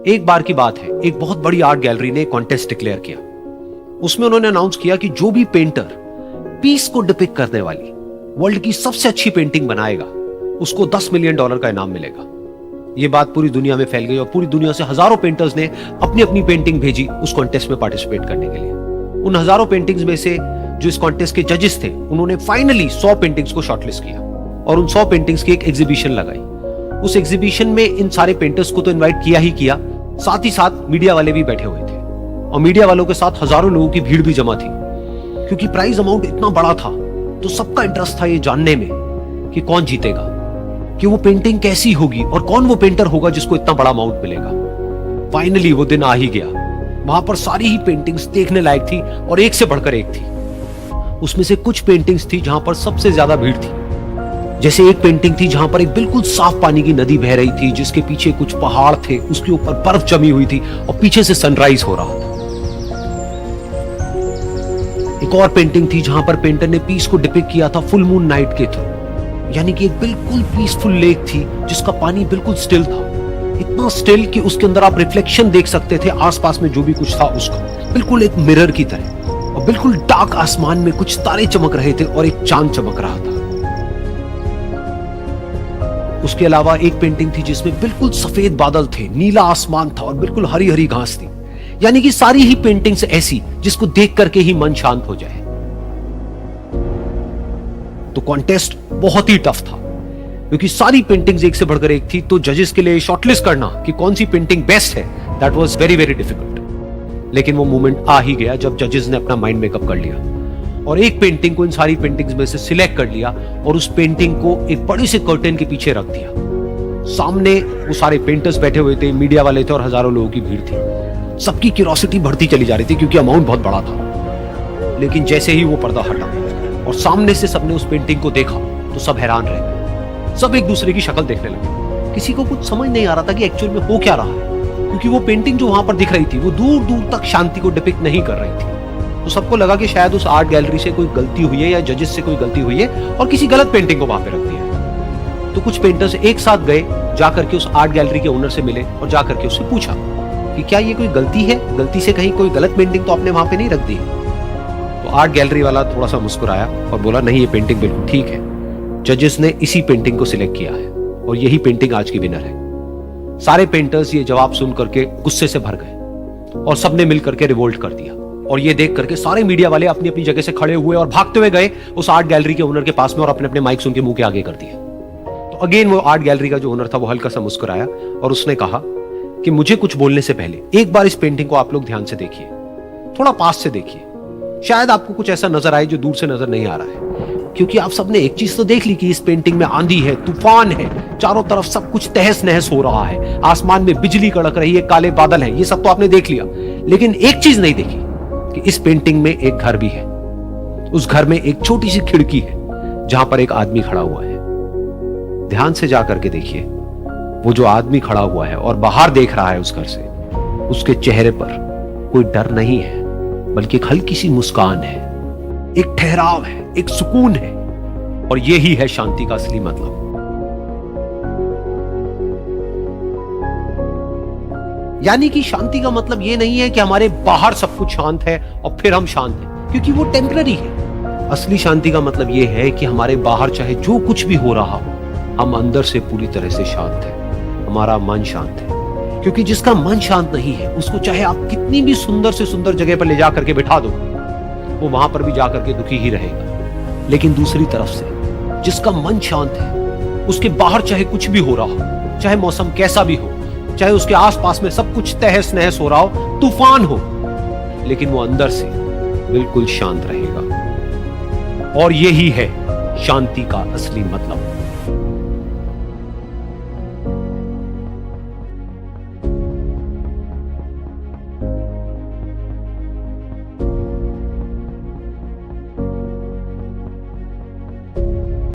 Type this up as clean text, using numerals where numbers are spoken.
एक बार की बात है, एक बहुत बड़ी आर्ट गैलरी ने कॉन्टेस्ट डिक्लेयर किया। उसमें उन्होंने अनाउंस किया कि जो भी पेंटर पीस को डिपिक्ट करने वाली वर्ल्ड की सबसे अच्छी पेंटिंग बनाएगा उसको $10 मिलियन का इनाम मिलेगा। यह बात पूरी दुनिया में फैल गई और पूरी दुनिया से हजारों पेंटर्स ने अपनी अपनी पेंटिंग भेजी उस कॉन्टेस्ट में पार्टिसिपेट करने के लिए। उन हजारों पेंटिंग्स में से जो इस कॉन्टेस्ट के जजेस थे उन्होंने फाइनली 100 पेंटिंग्स को शॉर्टलिस्ट किया और उन 100 पेंटिंग्स की एक एग्जीबिशन लगाई। उस एग्जीबिशन में इन सारे पेंटर्स को तो इनवाइट किया ही किया, साथ ही साथ मीडिया वाले भी बैठे हुए थे और मीडिया वालों के साथ हजारों लोगों की भीड़ भी जमा थी। क्योंकि प्राइज अमाउंट इतना बड़ा था तो सबका इंटरेस्ट था ये जानने में कि कौन जीतेगा, कि वो पेंटिंग कैसी होगी और कौन वो पेंटर होगा जिसको इतना बड़ा अमाउंट मिलेगा। फाइनली वो दिन आ ही गया। वहां पर सारी ही पेंटिंग्स देखने लायक थी और एक से बढ़कर एक थी। उसमें से कुछ पेंटिंग्स थी जहां पर सबसे ज्यादा भीड़ थी। जैसे एक पेंटिंग थी जहां पर एक बिल्कुल साफ पानी की नदी बह रही थी जिसके पीछे कुछ पहाड़ थे, उसके ऊपर बर्फ जमी हुई थी और पीछे से सनराइज हो रहा था। एक और पेंटिंग थी जहां पर पेंटर ने पीस को डिपिक्ट किया था फुल मून नाइट के थ्रू, यानी कि एक बिल्कुल पीसफुल लेक थी जिसका पानी बिल्कुल स्टिल था, इतना स्टिल कि उसके अंदर आप रिफ्लेक्शन देख सकते थे आसपास में जो भी कुछ था उसका, बिल्कुल एक मिरर की तरह। और बिल्कुल डार्क आसमान में कुछ तारे चमक रहे थे और एक चांद चमक रहा था। उसके अलावा एक पेंटिंग थी जिसमें बिल्कुल सफेद बादल थे, नीला आसमान था और बिल्कुल हरी हरी घास थी, यानी कि सारी ही पेंटिंग्स ऐसी जिसको देख करके ही मन शांत हो जाए। तो कॉन्टेस्ट बहुत ही टफ था क्योंकि सारी पेंटिंग्स एक से बढ़कर एक थी, तो जजेस के लिए शॉर्टलिस्ट करना कि कौन सी पेंटिंग बेस्ट है, that was very very difficult. लेकिन वो मोमेंट आ ही गया जब जजेस ने अपना माइंड मेकअप कर लिया और एक पेंटिंग को इन सारी पेंटिंग्स में से सिलेक्ट कर लिया और उस पेंटिंग को एक बड़ी से कर्टेन के पीछे रख दिया। सामने वो सारे पेंटर्स बैठे हुए थे, मीडिया वाले थे और हजारों लोगों की भीड़ थी। सबकी क्यूरियोसिटी बढ़ती चली जा रही थी क्योंकि अमाउंट बहुत बड़ा था। लेकिन जैसे ही वो पर्दा हटा और सामने से सबने उस पेंटिंग को देखा तो सब हैरान रह गए। सब एक दूसरे की शक्ल देखने लगे। किसी को कुछ समझ नहीं आ रहा था कि एक्चुअल में हो क्या रहा है, क्योंकि वो पेंटिंग जो वहां पर दिख रही थी वो दूर दूर तक शांति को डिपिक्ट नहीं कर रही थी। तो सबको लगा कि शायद उस आर्ट गैलरी से कोई गलती हुई है या जजेस से कोई गलती हुई है और किसी गलत पेंटिंग को वहां पे रख दिया। तो कुछ पेंटर्स एक साथ गए, जाकर के उस आर्ट गैलरी के ओनर से मिले और जाकर के उससे पूछा कि क्या ये कोई गलती है, गलती से कहीं कोई गलत पेंटिंग तो आपने वहां पे नहीं रख दी। तो आर्ट गैलरी वाला थोड़ा सा मुस्कुराया और बोला नहीं, ये पेंटिंग बिल्कुल ठीक है, जजेस ने इसी पेंटिंग को सिलेक्ट किया है और यही पेंटिंग आज की विनर है। सारे पेंटर्स ये जवाब सुन करके गुस्से से भर गए और सबने मिल करके रिवोल्ट कर दिया। और ये देख करके सारे मीडिया वाले अपनी अपनी जगह से खड़े हुए और भागते हुए गए उस आर्ट गैलरी के ओनर के पास में और अपने अपने माइक्स उनके मुंह के आगे कर दिए। तो अगेन वो आर्ट गैलरी का जो ओनर था वो हल्का सा मुस्कुराया और उसने कहा कि मुझे कुछ बोलने से पहले एक बार इस पेंटिंग को आप लोग ध्यान से देखिए, थोड़ा पास से देखिए, शायद आपको कुछ ऐसा नजर आए जो दूर से नजर नहीं आ रहा है। क्योंकि आप सबने एक चीज तो देख ली कि इस पेंटिंग में आंधी है, तूफान है, चारों तरफ सब कुछ तहस नहस हो रहा है, आसमान में बिजली कड़क रही है, काले बादल हैं, ये सब तो आपने देख लिया। लेकिन एक चीज नहीं देखी कि इस पेंटिंग में एक घर भी है। उस घर में एक छोटी सी खिड़की है जहां पर एक आदमी खड़ा हुआ है। ध्यान से जाकर के देखिए, वो जो आदमी खड़ा हुआ है और बाहर देख रहा है उस घर से, उसके चेहरे पर कोई डर नहीं है बल्कि एक हल्की सी मुस्कान है, एक ठहराव है, एक सुकून है। और यही है शांति का असली मतलब। यानी कि शांति का मतलब यह नहीं है कि हमारे बाहर सब कुछ शांत है और फिर हम शांत हैं, क्योंकि वो टेम्पररी है। असली शांति का मतलब यह है कि हमारे बाहर चाहे जो कुछ भी हो रहा हो, हम अंदर से पूरी तरह से शांत हैं, हमारा मन शांत है। क्योंकि जिसका मन शांत नहीं है उसको चाहे आप कितनी भी सुंदर से सुंदर जगह पर ले जाकर के बिठा दो, वो वहां पर भी जाकर के दुखी ही रहेगा। लेकिन दूसरी तरफ से जिसका मन शांत है, उसके बाहर चाहे कुछ भी हो रहा हो, चाहे मौसम कैसा भी हो, चाहे उसके आसपास में सब कुछ तहस नहस हो रहा हो, तूफान हो, लेकिन वो अंदर से बिल्कुल शांत रहेगा। और यही है शांति का असली मतलब।